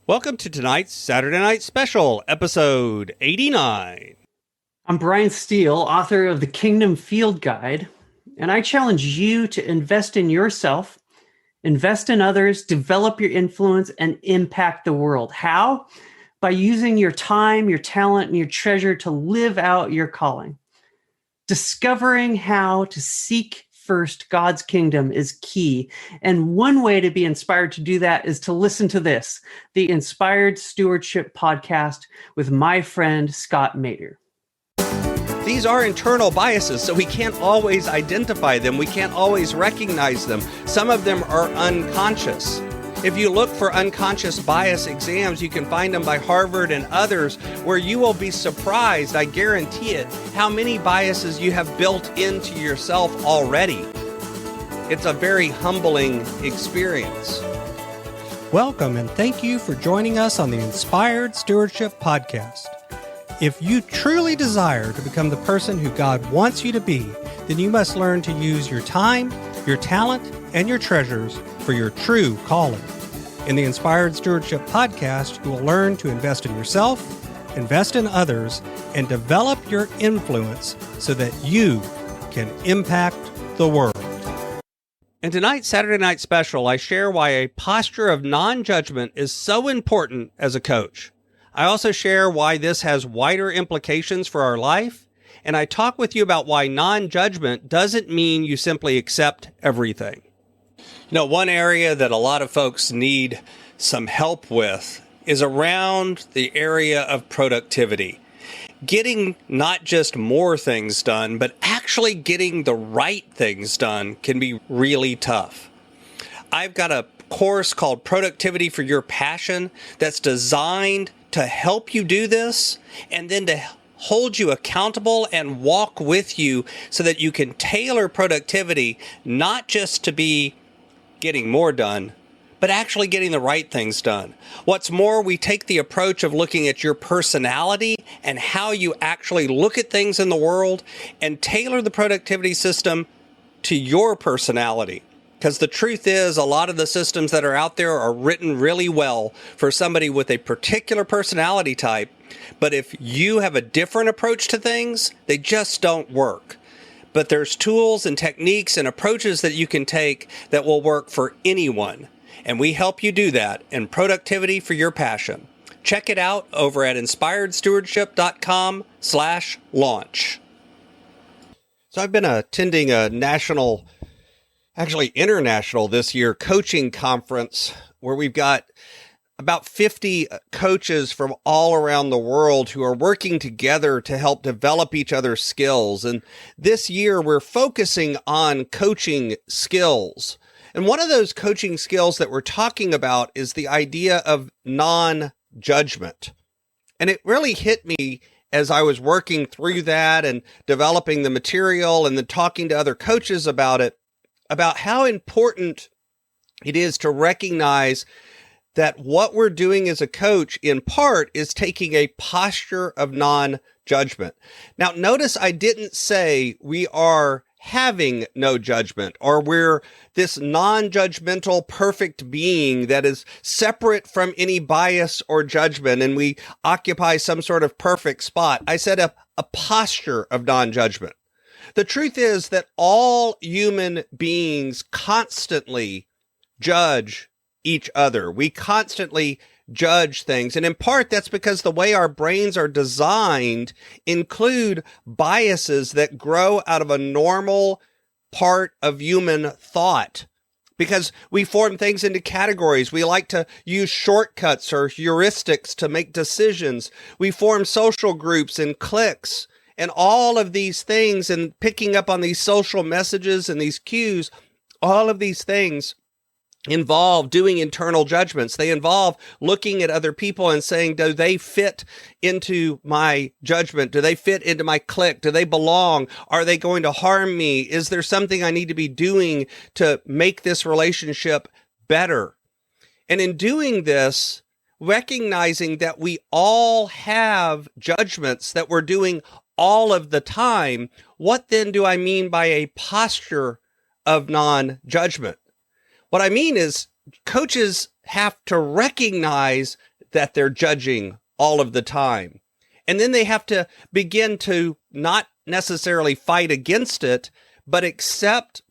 Welcome to tonight's Saturday Night Special, episode 89. I'm Brian Steele, author of the Kingdom Field Guide, and I challenge you to invest in yourself, invest in others, develop your influence, and impact the world. How? By using your time, your talent, and your treasure to live out your calling. Discovering how to seek first God's kingdom is key. And one way to be inspired to do that is to listen to this, the Inspired Stewardship podcast with my friend Scott Mater. These are internal biases, so we can't always identify them. We can't always recognize them. Some of them are unconscious. If you look for unconscious bias exams, you can find them by Harvard and others, where you will be surprised, I guarantee it, how many biases you have built into yourself already. It's a very humbling experience. Welcome and thank you for joining us on the Inspired Stewardship podcast. If you truly desire to become the person who God wants you to be, then you must learn to use your time, your talent, and your treasures for your true calling. In the Inspired Stewardship podcast, you will learn to invest in yourself, invest in others, and develop your influence so that you can impact the world. In tonight's Saturday Night Special, I share why a posture of non-judgment is so important as a coach. I also share why this has wider implications for our life, and I talk with you about why non-judgment doesn't mean you simply accept everything. You know, one area that a lot of folks need some help with is around the area of productivity. Getting not just more things done, but actually getting the right things done can be really tough. I've got a course called Productivity for Your Passion that's designed to help you do this and then to hold you accountable and walk with you so that you can tailor productivity not just to be getting more done, but actually getting the right things done. What's more, we take the approach of looking at your personality and how you actually look at things in the world and tailor the productivity system to your personality. Because the truth is, a lot of the systems that are out there are written really well for somebody with a particular personality type. But if you have a different approach to things, they just don't work. But there's tools and techniques and approaches that you can take that will work for anyone. And we help you do that in Productivity for Your Passion. Check it out over at inspiredstewardship.com/launch. So I've been attending a international this year coaching conference where we've got about 50 coaches from all around the world who are working together to help develop each other's skills. And this year we're focusing on coaching skills. And one of those coaching skills that we're talking about is the idea of non-judgment. And it really hit me as I was working through that and developing the material and then talking to other coaches about it, about how important it is to recognize that what we're doing as a coach, in part, is taking a posture of non-judgment. Now, notice I didn't say we are having no judgment or we're this non-judgmental perfect being that is separate from any bias or judgment and we occupy some sort of perfect spot. I said a posture of non-judgment. The truth is that all human beings constantly judge each other. We constantly judge things. And in part, that's because the way our brains are designed include biases that grow out of a normal part of human thought. Because we form things into categories. We like to use shortcuts or heuristics to make decisions. We form social groups and cliques. And all of these things and picking up on these social messages and these cues, all of these things involve doing internal judgments. They involve looking at other people and saying, do they fit into my judgment? Do they fit into my clique? Do they belong? Are they going to harm me? Is there something I need to be doing to make this relationship better? And in doing this, recognizing that we all have judgments that we're doing all of the time, what then do I mean by a posture of non-judgment? What I mean is coaches have to recognize that they're judging all of the time. And then they have to begin to not necessarily fight against it, but accept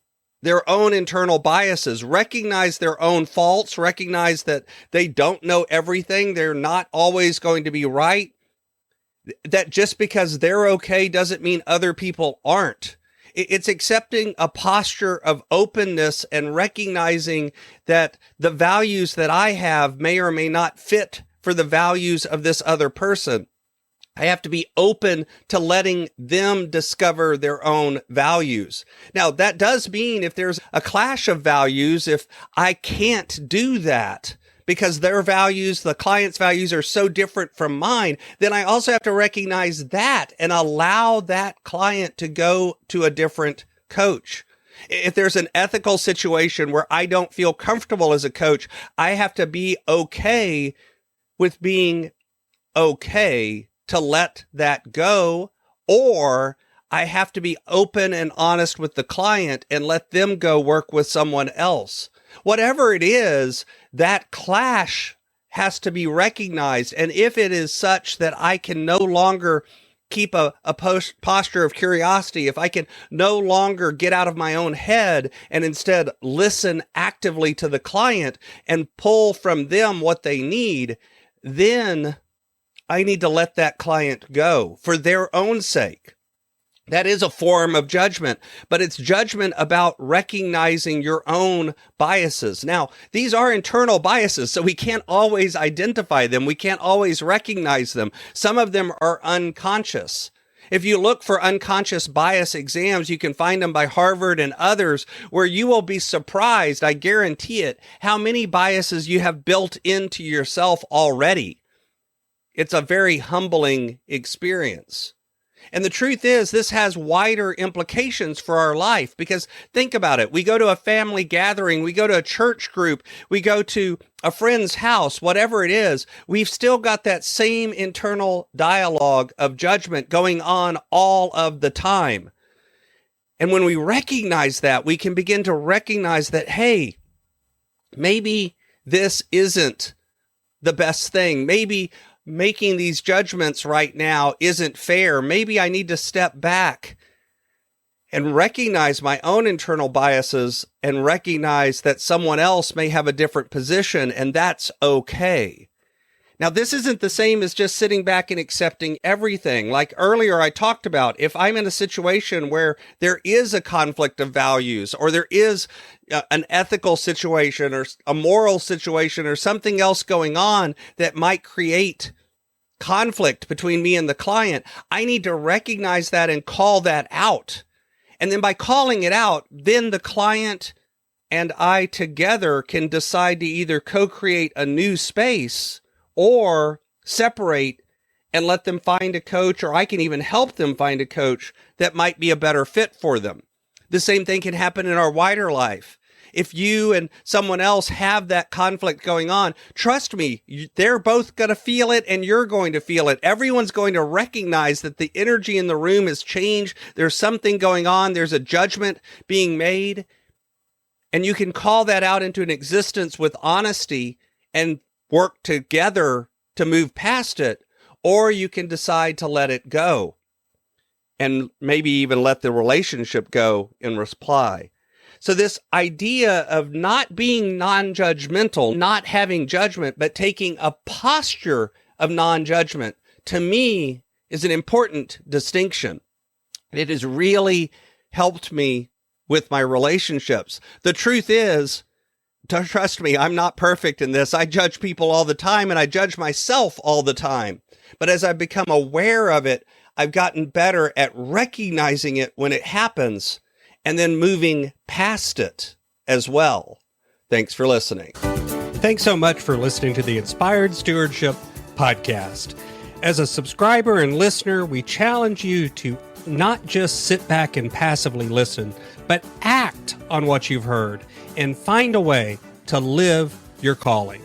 their own internal biases, recognize their own faults, recognize that they don't know everything. They're not always going to be right. That just because they're okay doesn't mean other people aren't. It's accepting a posture of openness and recognizing that the values that I have may or may not fit for the values of this other person. I have to be open to letting them discover their own values. Now, that does mean if there's a clash of values, if I can't do that because their values, the client's values are so different from mine, then I also have to recognize that and allow that client to go to a different coach. If there's an ethical situation where I don't feel comfortable as a coach, I have to be okay with being okay to let that go, or I have to be open and honest with the client and let them go work with someone else. Whatever it is, that clash has to be recognized. And if it is such that I can no longer keep a posture of curiosity, if I can no longer get out of my own head and instead listen actively to the client and pull from them what they need, then I need to let that client go for their own sake. That is a form of judgment, but it's judgment about recognizing your own biases. Now, these are internal biases, so we can't always identify them. We can't always recognize them. Some of them are unconscious. If you look for unconscious bias exams, you can find them by Harvard and others, where you will be surprised, I guarantee it, how many biases you have built into yourself already. It's a very humbling experience. And the truth is, this has wider implications for our life, because think about it. We go to a family gathering, we go to a church group, we go to a friend's house, whatever it is, we've still got that same internal dialogue of judgment going on all of the time. And when we recognize that, we can begin to recognize that, hey, maybe this isn't the best thing. Maybe making these judgments right now isn't fair. Maybe I need to step back and recognize my own internal biases and recognize that someone else may have a different position, and that's okay. Now, this isn't the same as just sitting back and accepting everything. Like earlier I talked about, if I'm in a situation where there is a conflict of values, or there is an ethical situation or a moral situation or something else going on that might create conflict between me and the client, I need to recognize that and call that out. And then by calling it out, then the client and I together can decide to either co-create a new space or separate and let them find a coach, or I can even help them find a coach that might be a better fit for them. The same thing can happen in our wider life. If you and someone else have that conflict going on, trust me, they're both going to feel it and you're going to feel it. Everyone's going to recognize that the energy in the room has changed. There's something going on. There's a judgment being made. And you can call that out into an existence with honesty and work together to move past it. Or you can decide to let it go and maybe even let the relationship go in reply. So this idea of not being non-judgmental, not having judgment, but taking a posture of non-judgment, to me, is an important distinction. It has really helped me with my relationships. The truth is, trust me, I'm not perfect in this. I judge people all the time, and I judge myself all the time. But as I've become aware of it, I've gotten better at recognizing it when it happens and then moving past it as well. Thanks for listening. Thanks so much for listening to the Inspired Stewardship podcast. As a subscriber and listener, we challenge you to not just sit back and passively listen, but act on what you've heard and find a way to live your calling.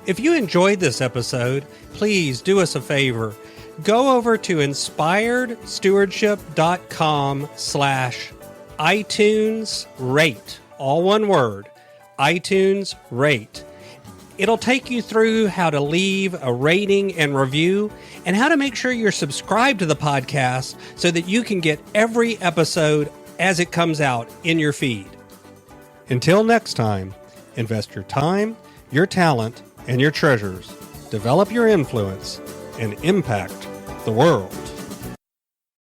If you enjoyed this episode, please do us a favor. Go over to inspiredstewardship.com/iTunes rate, all one word, iTunes rate. It'll take you through how to leave a rating and review and how to make sure you're subscribed to the podcast so that you can get every episode as it comes out in your feed. Until next time, invest your time, your talent, and your treasures. Develop your influence and impact the world.